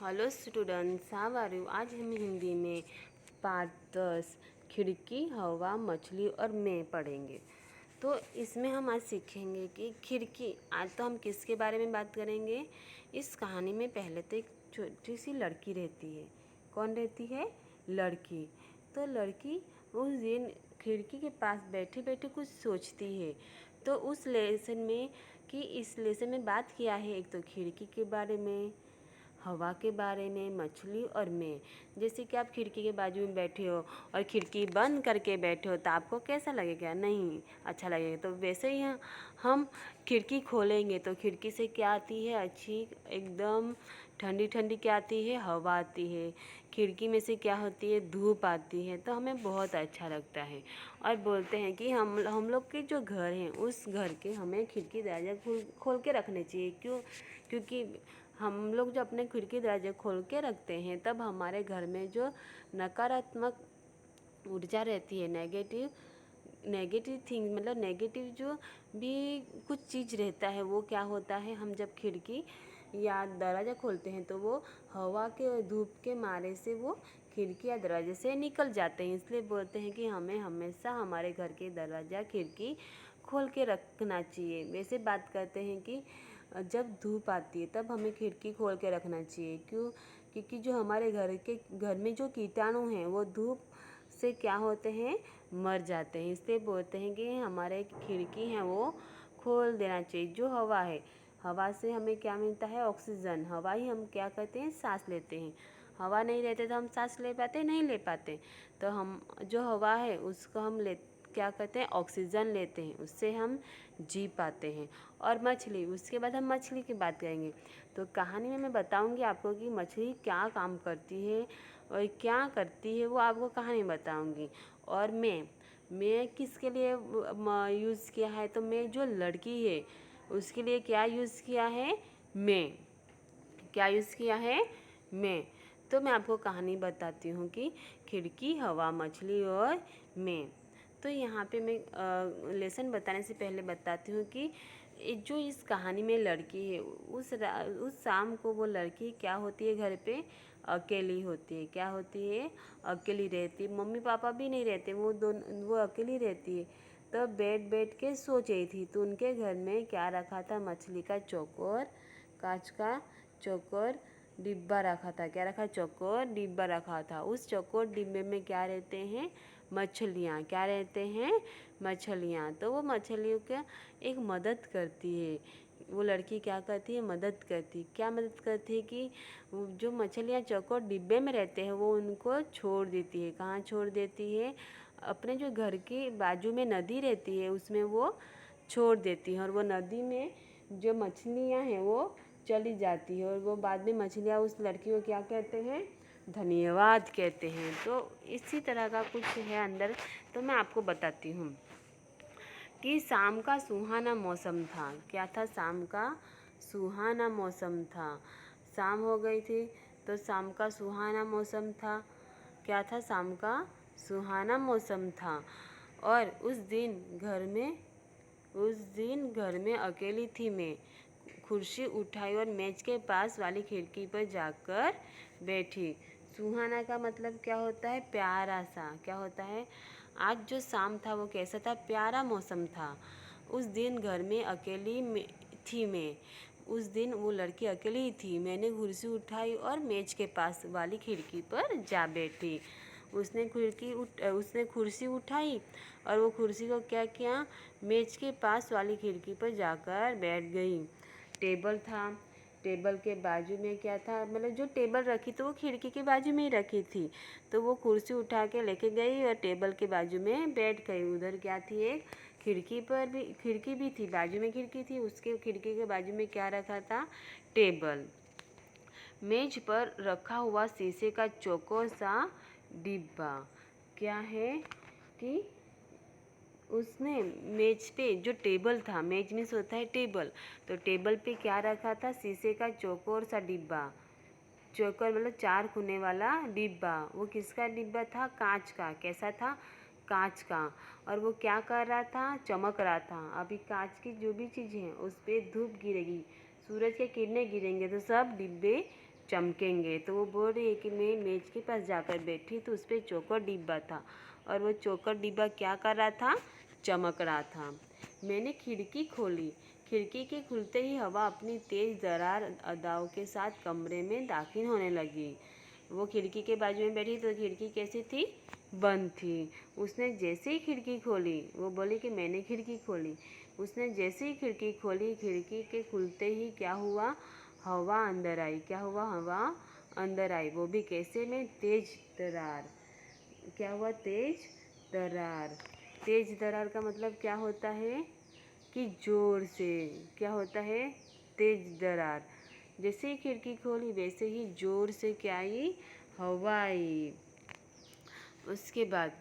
Hello students, how are you. आज हम हिंदी में पार्ट 10 खिड़की, हवा, मछली और मैं पढ़ेंगे। तो इसमें हम आज सीखेंगे कि खिड़की। आज तो हम किसके बारे में बात करेंगे। इस कहानी में पहले तो एक छोटी सी लड़की रहती है। कौन रहती है? लड़की। तो लड़की उस दिन खिड़की के पास बैठे बैठे कुछ सोचती है। तो उस लेसन में इस लेसन में बात किया है एक तो खिड़की के बारे में, हवा के बारे में, मछली और मैं। जैसे कि आप खिड़की के बाजू में बैठे हो और खिड़की बंद करके बैठे हो तो आपको कैसा लगेगा? नहीं अच्छा लगेगा। तो वैसे ही हम खिड़की खोलेंगे तो खिड़की से क्या आती है? अच्छी एकदम ठंडी ठंडी क्या आती है? हवा आती है। खिड़की में से क्या होती है? धूप आती है। तो हमें बहुत अच्छा लगता है। और बोलते हैं कि हम लोग के जो घर हैं उस घर के हमें खिड़की दरवाज़ा खोल के रखने चाहिए। क्यों? क्योंकि हम लोग जो अपने खिड़की दरवाजे खोल के रखते हैं तब हमारे घर में जो नकारात्मक ऊर्जा रहती है, नेगेटिव थिंग, मतलब नेगेटिव जो भी कुछ चीज़ रहता है वो क्या होता है, हम जब खिड़की या दरवाज़ा खोलते हैं तो वो हवा के धूप के मारे से वो खिड़की या दरवाजे से निकल जाते हैं। इसलिए बोलते हैं कि हमें हमेशा हमारे घर के दरवाज़ा खिड़की खोल के रखना चाहिए। वैसे बात करते हैं कि जब धूप आती है तब हमें खिड़की खोल के रखना चाहिए। क्यों? क्योंकि जो हमारे घर में जो कीटाणु हैं वो धूप से क्या होते हैं? मर जाते हैं। इसलिए बोलते हैं कि हमारे खिड़की हैं वो खोल देना चाहिए। जो हवा है, हवा से हमें क्या मिलता है? ऑक्सीजन। हवा ही हम क्या करते हैं? सांस लेते हैं। हवा नहीं रहते तो हम सांस ले पाते? नहीं ले पाते। तो हम जो हवा है उसको हम क्या करते हैं? ऑक्सीजन लेते हैं, उससे हम जी पाते हैं। और मछली, उसके बाद हम मछली की बात करेंगे। तो कहानी में मैं बताऊंगी आपको कि मछली क्या काम करती है और क्या करती है, वो आपको कहानी में बताऊंगी। और मैं किसके लिए यूज़ किया है? तो मैं जो लड़की है उसके लिए क्या यूज़ किया है? मैं क्या यूज़ किया है? मैं। तो मैं आपको कहानी बताती हूँ कि खिड़की, हवा, मछली और मैं। तो यहाँ पे मैं लेसन बताने से पहले बताती हूँ कि जो इस कहानी में लड़की है उस शाम को वो लड़की क्या होती है? घर पे अकेली होती है। क्या होती है? अकेली रहती है। मम्मी पापा भी नहीं रहते, वो अकेली रहती है। तो बैठ के सोच रही थी तो उनके घर में क्या रखा था? मछली का चौकोर, कांच का चौकोर डिब्बा रखा था। क्या रखा? चौकोर डिब्बा रखा था। उस चौकोर डिब्बे में क्या रहते हैं? मछलियाँ। क्या रहते हैं? मछलियाँ। तो वो मछलियों का एक मदद करती है। वो लड़की क्या करती है? मदद करती। क्या मदद करती है कि जो मछलियाँ चौकोर डिब्बे में रहते हैं वो उनको छोड़ देती है। कहाँ छोड़ देती है? अपने जो घर के बाजू में नदी रहती है उसमें वो छोड़ देती है। और वो नदी में जो मछलियाँ हैं वो चली जाती है। और वो बाद में मछलियाँ उस लड़की को क्या कहते हैं? धन्यवाद कहते हैं। तो इसी तरह का कुछ है अंदर। तो मैं आपको बताती हूँ कि शाम का सुहाना मौसम था। क्या था? शाम का सुहाना मौसम था। शाम हो गई थी तो शाम का सुहाना मौसम था। क्या था? शाम का सुहाना मौसम था। और उस दिन घर में अकेली थी मैं। कुर्सी उठाई और मेज के पास वाली खिड़की पर जाकर बैठी। सुहाना का मतलब क्या होता है? प्यारा सा। क्या होता है? आज जो शाम था वो कैसा था? प्यारा मौसम था। उस दिन घर में थी मैं। उस दिन वो लड़की अकेली ही थी। मैंने कुर्सी उठाई और मेज के पास वाली खिड़की पर जा बैठी। उसने कुर्सी उठाई और वो कुर्सी को क्या किया? मेज के पास वाली खिड़की पर जाकर बैठ गई। टेबल था। टेबल के बाजू में क्या था? मतलब जो टेबल रखी तो वो खिड़की के बाजू में ही रखी थी। तो वो कुर्सी उठा के लेके गई और टेबल के बाजू में बैठ गई। उधर क्या थी? एक खिड़की भी थी, बाजू में खिड़की थी। उसके खिड़की के बाजू में क्या रखा था? टेबल। मेज पर रखा हुआ शीशे का चौकोर सा डिब्बा। क्या है कि उसने मेज पे जो टेबल था, मेज में होता है टेबल, तो टेबल पे क्या रखा था? शीशे का चौकोर सा डिब्बा। चौकोर मतलब 4 कोने वाला डिब्बा। वो किसका डिब्बा था? कांच का। कैसा था? कांच का। और वो क्या कर रहा था? चमक रहा था। अभी कांच की जो भी चीज़ें हैं उस पर धूप गिरेगी, सूरज के किरणें गिरेंगे तो सब डिब्बे चमकेंगे। तो वो बोल रही है कि मैं मेज के पास जाकर बैठी तो उस पर चौकोर डिब्बा था और वो चौकोर डिब्बा क्या कर रहा था, चमक रहा था। मैंने खिड़की खोली, खिड़की के खुलते ही हवा अपनी तेज दरार अदाओं के साथ कमरे में दाखिल होने लगी। वो खिड़की के बाजू में बैठी तो खिड़की कैसी थी, बंद थी। उसने जैसे ही खिड़की खोली, वो बोली कि मैंने खिड़की खोली, उसने जैसे ही खिड़की खोली, खिड़की के खुलते ही क्या हुआ, हवा अंदर आई। क्या हुआ, हवा अंदर आई, वो भी कैसे में, तेज दरार। क्या हुआ, तेज दरार। तेज दरार का मतलब क्या होता है कि जोर से। क्या होता है, तेज दरार। जैसे ही खिड़की खोली वैसे ही जोर से क्या आई, हवा आई। उसके बाद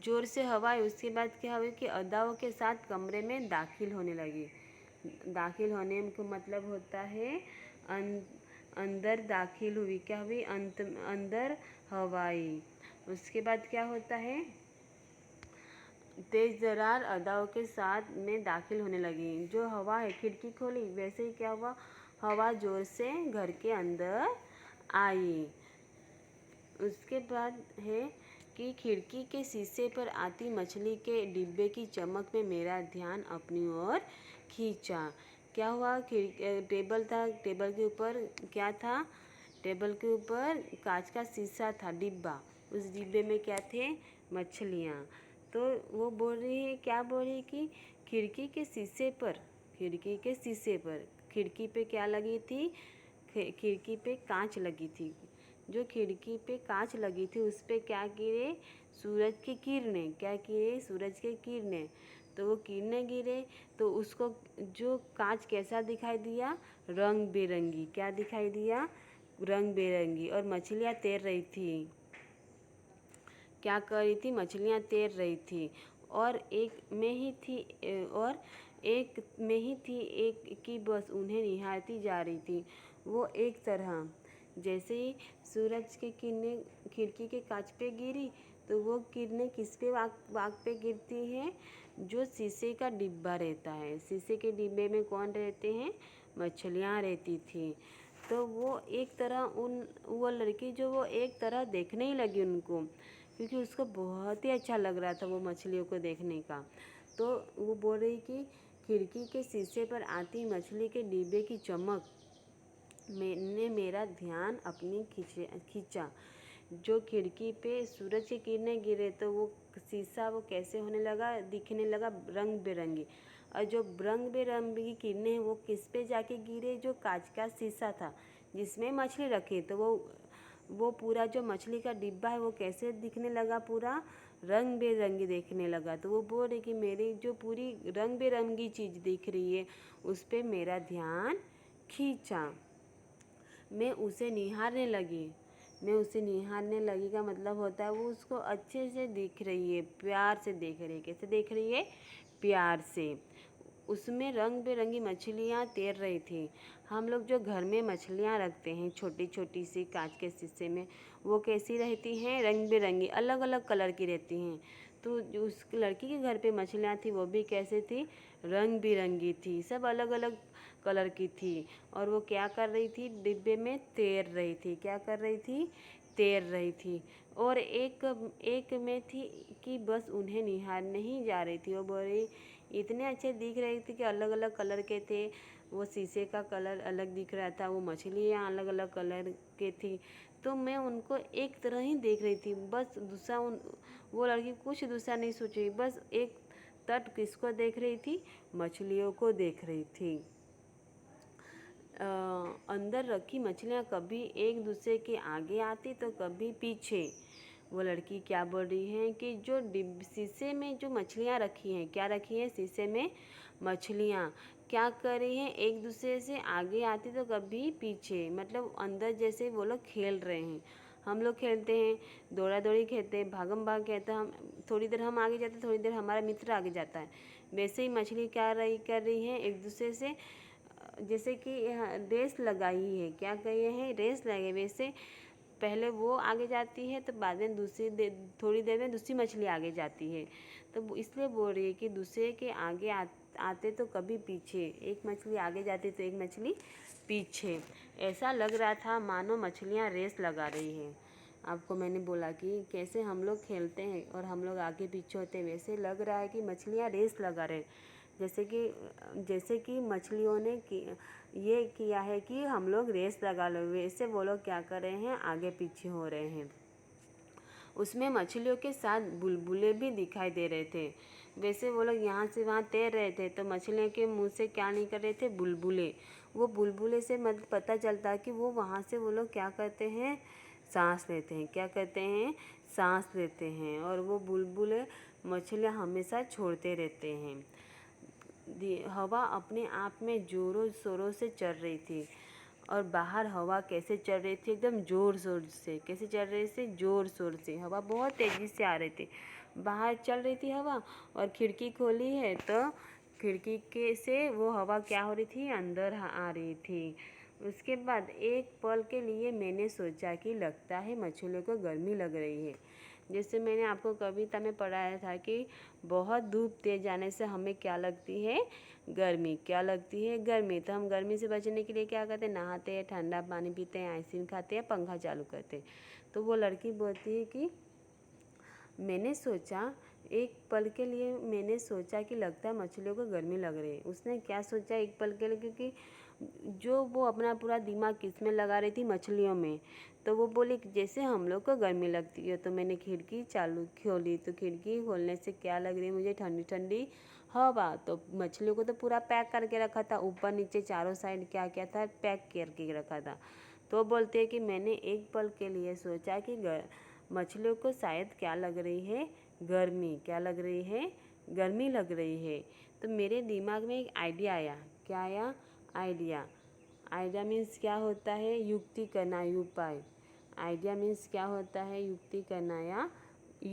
जोर से हवा आई। उसके बाद क्या हुआ कि अदाओं के साथ कमरे में दाखिल होने लगी। दाखिल होने का मतलब होता है अंदर दाखिल हुई। क्या हुई, अंदर हवा आई। उसके बाद क्या होता है, तेज दरार अदाओं के साथ में दाखिल होने लगी। जो हवा है, खिड़की खोली वैसे ही क्या हुआ, हवा जोर से घर के अंदर आई। उसके बाद है कि खिड़की के शीशे पर आती मछली के डिब्बे की चमक में मेरा ध्यान अपनी ओर खींचा। क्या हुआ, टेबल था, टेबल के ऊपर क्या था, टेबल के ऊपर कांच का शीशा था, डिब्बा। उस डिब्बे में क्या थे, मछलियाँ। तो वो बोल रही है, क्या बोल रही है कि खिड़की के शीशे पर, खिड़की के शीशे पर, खिड़की पे क्या लगी थी, खिड़की पे कांच लगी थी। जो खिड़की पे कांच लगी थी उस पे क्या गिरे, सूरज की किरणें। क्या गिरे, सूरज की किरणें। तो वो किरणें गिरे तो उसको जो कांच कैसा दिखाई दिया, रंग बिरंगी। क्या दिखाई दिया, रंग बिरंगी। और मछलियाँ तैर रही थी। क्या कर रही थी, मछलियाँ तैर रही थी। और एक में ही थी, और एक में ही थी एक की बस उन्हें निहारती जा रही थी। वो एक तरह, जैसे ही सूरज की किरणें खिड़की के कांच पे गिरी तो वो किरणें किस पे वाग पे गिरती हैं, जो शीशे का डिब्बा रहता है। शीशे के डिब्बे में कौन रहते हैं, मछलियाँ रहती थी। तो वो एक तरह वो लड़की जो वो एक तरह देखने ही लगी उनको, क्योंकि उसको बहुत ही अच्छा लग रहा था वो मछलियों को देखने का। तो वो बोल रही कि खिड़की के शीशे पर आती मछली के डिब्बे की चमक मैंने मेरा ध्यान अपनी खींचा। जो खिड़की पे सूरज की किरणें गिरे तो वो शीशा वो कैसे होने लगा, दिखने लगा रंग बिरंगी। और जो रंग बिरंगी किरणें वो किस पे जाके गिरे, जो कांच का शीशा था जिसमें मछली रखी, तो वो पूरा जो मछली का डिब्बा है वो कैसे दिखने लगा, पूरा रंग बिरंगी देखने लगा। तो वो बोल रही कि मेरी जो पूरी रंग बिरंगी चीज़ दिख रही है उस पर मेरा ध्यान खींचा। मैं उसे निहारने लगी। मैं उसे निहारने लगी का मतलब होता है वो उसको अच्छे से देख रही है, प्यार से देख रही है। कैसे देख रही है, प्यार से। उसमें रंग बिरंगी मछलियाँ तैर रही थी। हम लोग जो घर में मछलियाँ रखते हैं छोटी छोटी सी कांच के शीशे में, वो कैसी रहती हैं, रंग बिरंगी, अलग अलग कलर की रहती हैं। तो जो उस लड़की के घर पे मछलियाँ थी वो भी कैसे थी, रंग बिरंगी थी, सब अलग अलग कलर की थी। और वो क्या कर रही थी, डिब्बे में तैर रही थी। क्या कर रही थी, तैर रही थी। और एक में थी कि बस उन्हें निहारने ही जा रही थी। वो बोल रही इतने अच्छे दिख रहे थे कि अलग अलग कलर के थे। वो शीशे का कलर अलग दिख रहा था, वो मछलियाँ अलग अलग कलर के थी। तो मैं उनको एक तरह ही देख रही थी, बस दूसरा वो लड़की कुछ दूसरा नहीं सोच रही, बस एक तट किसको देख रही थी, मछलियों को देख रही थी। अंदर रखी मछलियाँ कभी एक दूसरे के आगे आती तो कभी पीछे। वो लड़की क्या बोल रही है कि जो शीशे में जो मछलियाँ रखी हैं, क्या रखी हैं, शीशे में मछलियाँ क्या कर रही हैं, एक दूसरे से आगे आती तो कभी पीछे। मतलब अंदर जैसे वो लोग खेल रहे हैं, हम लोग खेलते हैं, दौड़ा दौड़ी खेलते हैं, भागम भाग कहते हैं, हम थोड़ी देर हम आगे जाते हैं, थोड़ी देर हमारा मित्र आगे जाता है। वैसे ही मछली क्या कर रही है, एक दूसरे से जैसे कि रेस लगाई है। क्या कही है, रेस लगाई। वैसे पहले वो आगे जाती है तो बाद में थोड़ी देर में दूसरी मछली आगे जाती है। तो इसलिए बोल रही है कि दूसरे के आगे आते तो कभी पीछे, एक मछली आगे जाती तो एक मछली पीछे। ऐसा लग रहा था मानो मछलियाँ रेस लगा रही हैं। आपको मैंने बोला कि कैसे हम लोग खेलते हैं और हम लोग आगे पीछे होते हैं, वैसे लग रहा है कि मछलियाँ रेस लगा रहे, जैसे कि मछलियों ने ये किया है कि हम लोग रेस लगा लो, वैसे वो लोग क्या कर रहे हैं, आगे पीछे हो रहे हैं। उसमें मछलियों के साथ बुलबुले भी दिखाई दे रहे थे। वैसे वो लोग यहाँ से वहाँ तैर रहे थे तो मछलियों के मुंह से क्या निकल रहे थे, बुलबुले। वो बुलबुले से पता चलता कि वो वहाँ से वो लोग क्या करते हैं, सांस लेते हैं। क्या करते हैं, सांस लेते हैं। और वो बुलबुले मछलियाँ हमेशा छोड़ते रहते हैं। हवा अपने आप में ज़ोरों शोरों से चल रही थी। और बाहर हवा कैसे चल रही थी, एकदम ज़ोर शोर से। कैसे चल रही थी, ज़ोर शोर से। हवा बहुत तेज़ी से आ रही थी। बाहर चल रही थी हवा और खिड़की खोली है तो खिड़की के से वो हवा क्या हो रही थी, अंदर आ रही थी। उसके बाद एक पल के लिए मैंने सोचा कि लगता है मछलियों को गर्मी लग रही है। जैसे मैंने आपको कविता में पढ़ाया था कि बहुत धूप तेज जाने से हमें क्या लगती है, गर्मी। क्या लगती है, गर्मी। तो हम गर्मी से बचने के लिए क्या करते हैं, नहाते हैं, ठंडा पानी पीते हैं, आइसक्रीम खाते हैं, पंखा चालू करते हैं। तो वो लड़की बोलती है कि मैंने सोचा, एक पल के लिए मैंने सोचा कि लगता है मछलियों को गर्मी लग रही है। उसने क्या सोचा एक पल के लिए, क्योंकि जो वो अपना पूरा दिमाग किस में लगा रही थी, मछलियों में। तो वो बोली कि जैसे हम लोग को गर्मी लगती है। तो मैंने खिड़की चालू खोली तो खिड़की खोलने से क्या लग रही है मुझे, ठंडी ठंडी हवा। तो मछलियों को तो पूरा पैक करके रखा था, ऊपर नीचे चारों साइड क्या क्या था, पैक करके रखा था। तो बोलते हैं कि मैंने एक पल के लिए सोचा कि मछलियों को शायद क्या लग रही है, गर्मी। क्या लग रही है, गर्मी लग रही है। तो मेरे दिमाग में एक आइडिया आया। क्या आया, आइडिया। आइडिया मीन्स क्या होता है, युक्ति करना, उपाय। आइडिया मीन्स क्या होता है, युक्ति करना या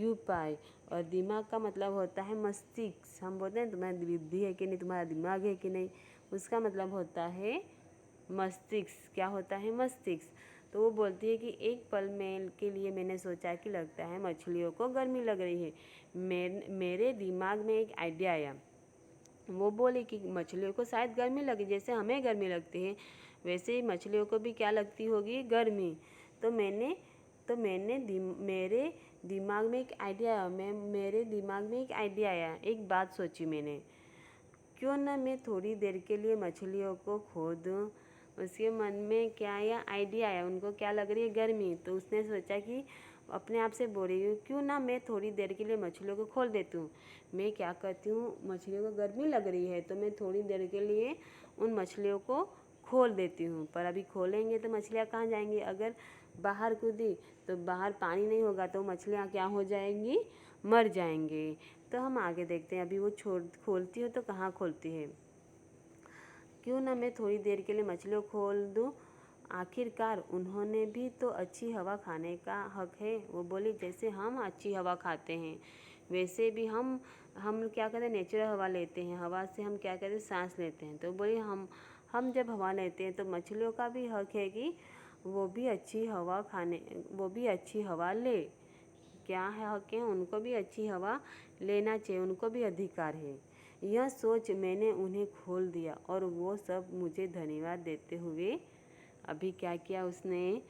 उपाय। और दिमाग का मतलब होता है मस्तिष्क। हम बोलते हैं तुम्हारी बुद्धि है कि नहीं, तुम्हारा दिमाग है कि नहीं, उसका मतलब होता है मस्तिष्क। क्या होता है, मस्तिष्क। तो वो बोलती है कि एक पल में के लिए मैंने सोचा कि लगता है मछलियों को गर्मी लग रही है। मेरे दिमाग में एक आइडिया आया। वो बोली कि मछलियों को शायद गर्मी लगी, जैसे हमें गर्मी लगती है वैसे ही मछलियों को भी क्या लगती होगी, गर्मी। तो मेरे दिमाग में एक आइडिया आया। मेरे दिमाग में एक आइडिया आया, एक बात सोची मैंने, क्यों ना मैं थोड़ी देर के लिए मछलियों को खो दूँ। उसके मन में क्या आया, आइडिया आया। उनको क्या लग रही है, गर्मी। तो उसने सोचा कि अपने आप से बोल रही हूँ, क्यों ना मैं थोड़ी देर के लिए मछलियों को खोल देती हूँ। मैं क्या करती हूँ, मछलियों को गर्मी लग रही है तो मैं थोड़ी देर के लिए उन मछलियों को खोल देती हूँ। पर अभी खोलेंगे तो मछलियाँ कहाँ जाएंगी, अगर बाहर कूदी तो बाहर पानी नहीं होगा तो मछलियाँ क्या हो जाएंगी, मर जाएंगी। तो हम आगे देखते हैं। अभी वो खोलती हो तो कहाँ खोलती है, क्यों ना मैं थोड़ी देर के लिए मछलियों को खोल दूँ। आखिरकार उन्होंने भी तो अच्छी हवा खाने का हक है। वो बोली जैसे हम अच्छी हवा खाते हैं वैसे भी हम क्या करते हैं, नेचुरल हवा लेते हैं। हवा से हम क्या करते हैं, सांस लेते हैं। तो बोली हम जब हवा लेते हैं तो मछलियों का भी हक है कि वो भी अच्छी हवा ले। क्या है, हक है, उनको भी अच्छी हवा लेना चाहिए, उनको भी अधिकार है। यह सोच मैंने उन्हें खोल दिया और वो सब मुझे धन्यवाद देते हुए। अभी क्या किया उसने,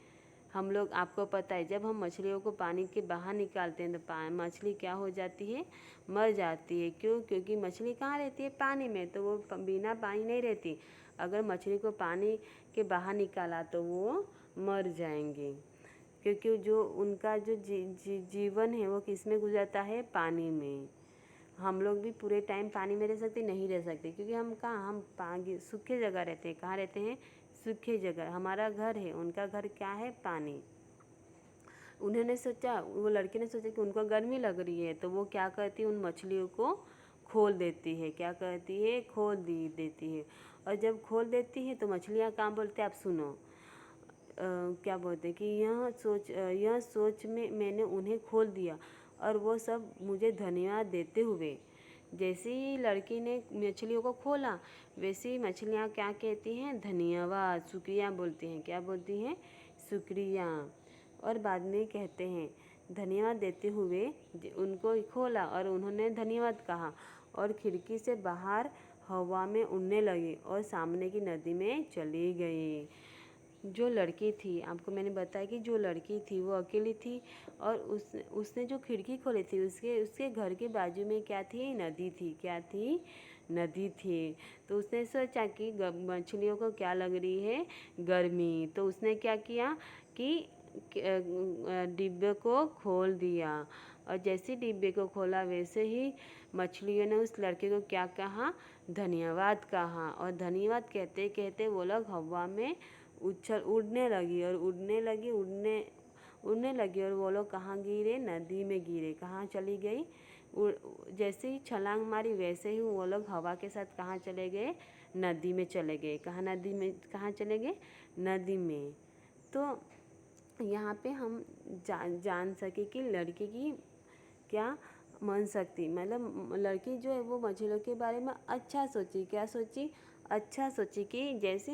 हम लोग, आपको पता है जब हम मछलियों को पानी के बाहर निकालते हैं तो मछली क्या हो जाती है, मर जाती है। क्यों, क्योंकि मछली कहाँ रहती है, पानी में। तो वो बिना पानी नहीं रहती। अगर मछली को पानी के बाहर निकाला तो वो मर जाएंगे, क्योंकि जो उनका जो जीवन है वो किस में गुजरता है, पानी में। हम लोग भी पूरे टाइम पानी में रह सकते, नहीं रह सकते, क्योंकि हम कहाँ, हम पानी सूखे जगह रहते हैं। कहाँ रहते हैं, सूखे जगह। हमारा घर है, उनका घर क्या है, पानी। उन्होंने सोचा, वो लड़के ने सोचा कि उनको गर्मी लग रही है तो वो क्या करती है, उन मछलियों को खोल देती है। क्या करती है, खोल देती है। और जब खोल देती है तो मछलियाँ कहाँ बोलते हैं, आप सुनो। क्या बोलते हैं कि यह सोच में मैंने उन्हें खोल दिया और वो सब मुझे धन्यवाद देते हुए। जैसे ही लड़की ने मछलियों को खोला वैसे ही मछलियाँ क्या कहती हैं, धन्यवाद, शुक्रिया बोलती हैं। क्या बोलती हैं, शुक्रिया। और बाद में कहते हैं धन्यवाद देते हुए उनको खोला और उन्होंने धन्यवाद कहा और खिड़की से बाहर हवा में उड़ने लगी और सामने की नदी में चली गई। जो लड़की थी, आपको मैंने बताया कि जो लड़की थी वो अकेली थी और उसने जो खिड़की खोली थी उसके घर के बाजू में क्या थी? नदी थी। क्या थी? नदी थी। तो उसने सोचा कि मछलियों को क्या लग रही है? गर्मी। तो उसने क्या किया कि डिब्बे को खोल दिया और जैसे डिब्बे को खोला वैसे ही मछलियों ने उस लड़के को क्या कहा? धन्यवाद कहा। और धन्यवाद कहते कहते वो लोग हवा में उड़ने लगी और वो लोग कहाँ गिरे? नदी में गिरे। कहाँ चली गई? जैसे ही छलांग मारी वैसे ही वो लोग हवा के साथ कहाँ चले गए? नदी में चले गए। कहाँ चले गए? नदी में। तो यहाँ पे हम जान सके कि लड़के की क्या मन शक्ति, मतलब लड़की जो है वो मछलियों के बारे में अच्छा सोची। क्या सोची? अच्छा सोची कि जैसे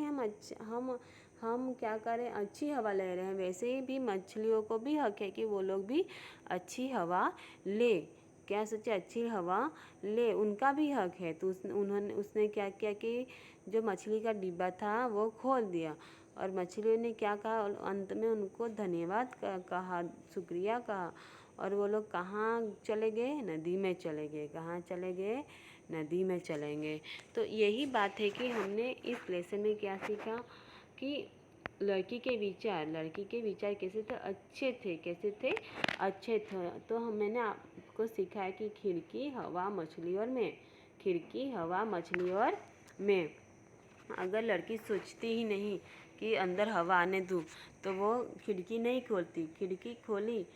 हम क्या करें, अच्छी हवा ले रहे हैं, वैसे ही भी मछलियों को भी हक है कि वो लोग भी अच्छी हवा ले। क्या सोचे? अच्छी हवा ले, उनका भी हक है। तो उसने क्या किया कि जो मछली का डिब्बा था वो खोल दिया और मछलियों ने क्या कहा? अंत में उनको धन्यवाद कहा, शुक्रिया कहा और वो लोग कहाँ चले गए? नदी में चले गए। कहाँ चले गए? नदी में चलेंगे। तो यही बात है कि हमने इस लेसन में क्या सीखा कि लड़की के विचार कैसे थे? अच्छे थे। कैसे थे? अच्छे थे। तो मैंने आपको सिखाया कि खिड़की, हवा, मछली और मैं। खिड़की, हवा, मछली और मैं। अगर लड़की सोचती ही नहीं कि अंदर हवा आने दूँ तो वो खिड़की नहीं खोलती। खिड़की खोली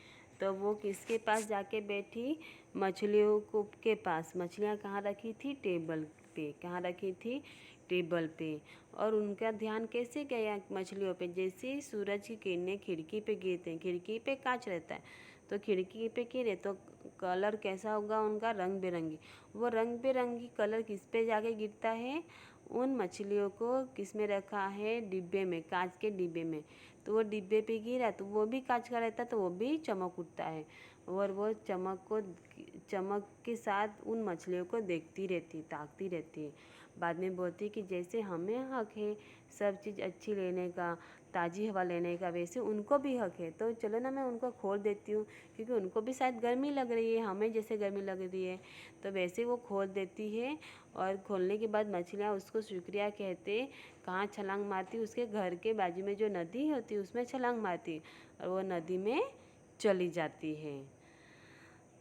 तो वो किसके पास जाके बैठी? मछलियों के पास। मछलियाँ कहाँ रखी थी? टेबल पे। कहाँ रखी थी? टेबल पे। और उनका ध्यान कैसे गया मछलियों पे? जैसे सूरज की किरणें खिड़की पे गिरते हैं, खिड़की पे कांच रहता है तो खिड़की पे गिरे तो कलर कैसा होगा उनका? रंग बिरंगी। वो रंग बिरंगी कलर किस पे जाके गिरता है? उन मछलियों को किस में रखा है? डिब्बे में, कांच के डिब्बे में। तो वो डिब्बे पे गिरा तो वो भी कांच का रहता है तो वो भी चमक उठता है और वो चमक के साथ उन मछलियों को देखती रहती, ताकती रहती है। बाद में बोलती कि जैसे हमें हक है सब चीज़ अच्छी लेने का, ताज़ी हवा लेने का, वैसे उनको भी हक है। तो चलो ना मैं उनको खोल देती हूँ क्योंकि उनको भी शायद गर्मी लग रही है, हमें जैसे गर्मी लग रही है। तो वैसे वो खोल देती है और खोलने के बाद मछलियाँ उसको शुक्रिया कहते कहाँ छलांग मारती? उसके घर के बाजू में जो नदी होती है उसमें छलांग मारती और वो नदी में चली जाती है।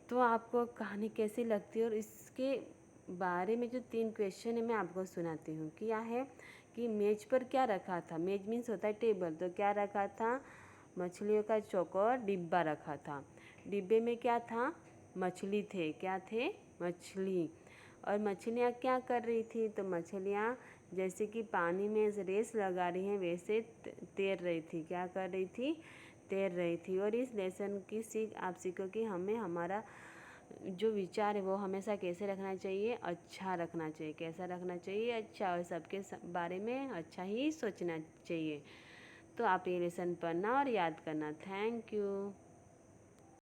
तो आपको कहानी कैसी लगती है? और इसके बारे में जो 3 क्वेश्चन है मैं आपको सुनाती हूँ। क्या है कि मेज पर क्या रखा था? मेज मीन्स होता है टेबल। तो क्या रखा था? मछलियों का चौकोर डिब्बा रखा था। डिब्बे में क्या था? मछली थे। क्या थे? मछली। और मछलियाँ क्या कर रही थी? तो मछलियाँ जैसे कि पानी में रेस लगा रही हैं वैसे तैर रही थी। क्या कर रही थी? तैर रही थी। और इस लेसन की सीख आप सीखो कि हमें हमारा जो विचार है वो हमेशा कैसे रखना चाहिए? अच्छा रखना चाहिए। कैसा रखना चाहिए? अच्छा। और सबके बारे में अच्छा ही सोचना चाहिए। तो आप ये लेसन पढ़ना और याद करना। Thank you.